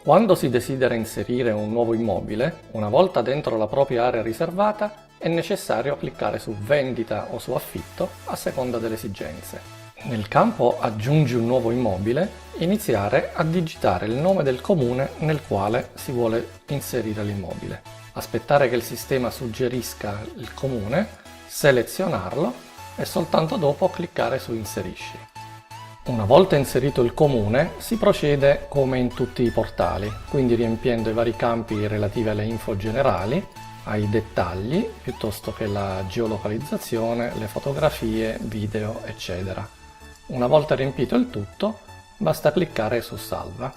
Quando si desidera inserire un nuovo immobile, una volta dentro la propria area riservata, è necessario cliccare su Vendita o su Affitto a seconda delle esigenze. Nel campo Aggiungi un nuovo immobile, iniziare a digitare il nome del comune nel quale si vuole inserire l'immobile. Aspettare che il sistema suggerisca il comune, selezionarlo e soltanto dopo cliccare su Inserisci. Una volta inserito il comune, si procede come in tutti i portali, quindi riempiendo i vari campi relativi alle info generali, ai dettagli, piuttosto che la geolocalizzazione, le fotografie, video, eccetera. Una volta riempito il tutto, basta cliccare su Salva.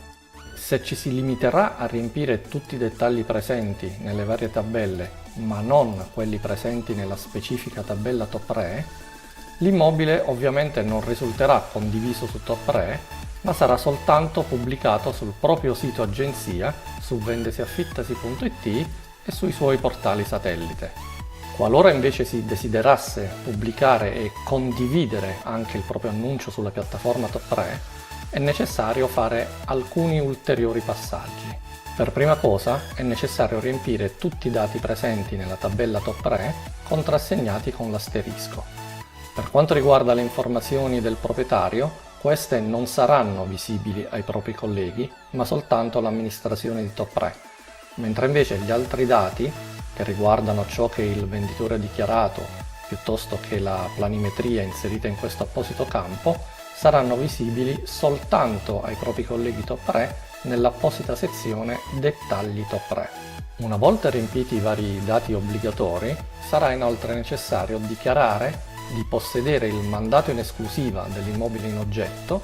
Se ci si limiterà a riempire tutti i dettagli presenti nelle varie tabelle, ma non quelli presenti nella specifica tabella top 3, l'immobile ovviamente non risulterà condiviso su top 3, ma sarà soltanto pubblicato sul proprio sito agenzia su vendesiaffitasi.it e sui suoi portali satellite. Qualora invece si desiderasse pubblicare e condividere anche il proprio annuncio sulla piattaforma top 3, è necessario fare alcuni ulteriori passaggi. Per prima cosa è necessario riempire tutti i dati presenti nella tabella top 3 contrassegnati con l'asterisco. Per quanto riguarda le informazioni del proprietario, queste non saranno visibili ai propri colleghi, ma soltanto all'amministrazione di top 3, mentre invece gli altri dati, che riguardano ciò che il venditore ha dichiarato, piuttosto che la planimetria inserita in questo apposito campo, saranno visibili soltanto ai propri colleghi top 3 nell'apposita sezione Dettagli top 3. Una volta riempiti i vari dati obbligatori, sarà inoltre necessario dichiarare di possedere il mandato in esclusiva dell'immobile in oggetto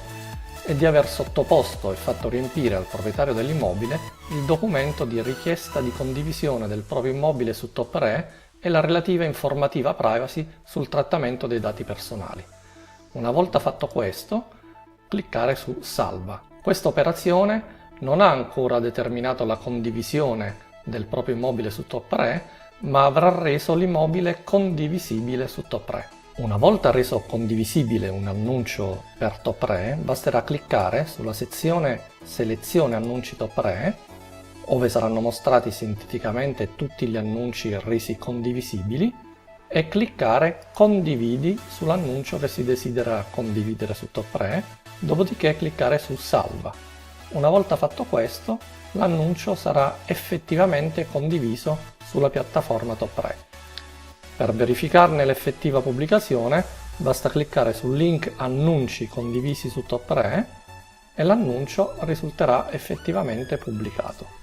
e di aver sottoposto e fatto riempire al proprietario dell'immobile il documento di richiesta di condivisione del proprio immobile su top 3 e la relativa informativa privacy sul trattamento dei dati personali. Una volta fatto questo, cliccare su Salva. Questa operazione non ha ancora determinato la condivisione del proprio immobile su top 3, ma avrà reso l'immobile condivisibile su top 3. Una volta reso condivisibile un annuncio per top 3, basterà cliccare sulla sezione Selezione annunci top 3, dove saranno mostrati sinteticamente tutti gli annunci resi condivisibili, e cliccare Condividi sull'annuncio che si desidera condividere su top 3, dopodiché cliccare su Salva. Una volta fatto questo, l'annuncio sarà effettivamente condiviso sulla piattaforma top 3. Per verificarne l'effettiva pubblicazione, basta cliccare sul link Annunci condivisi su top 3 e l'annuncio risulterà effettivamente pubblicato.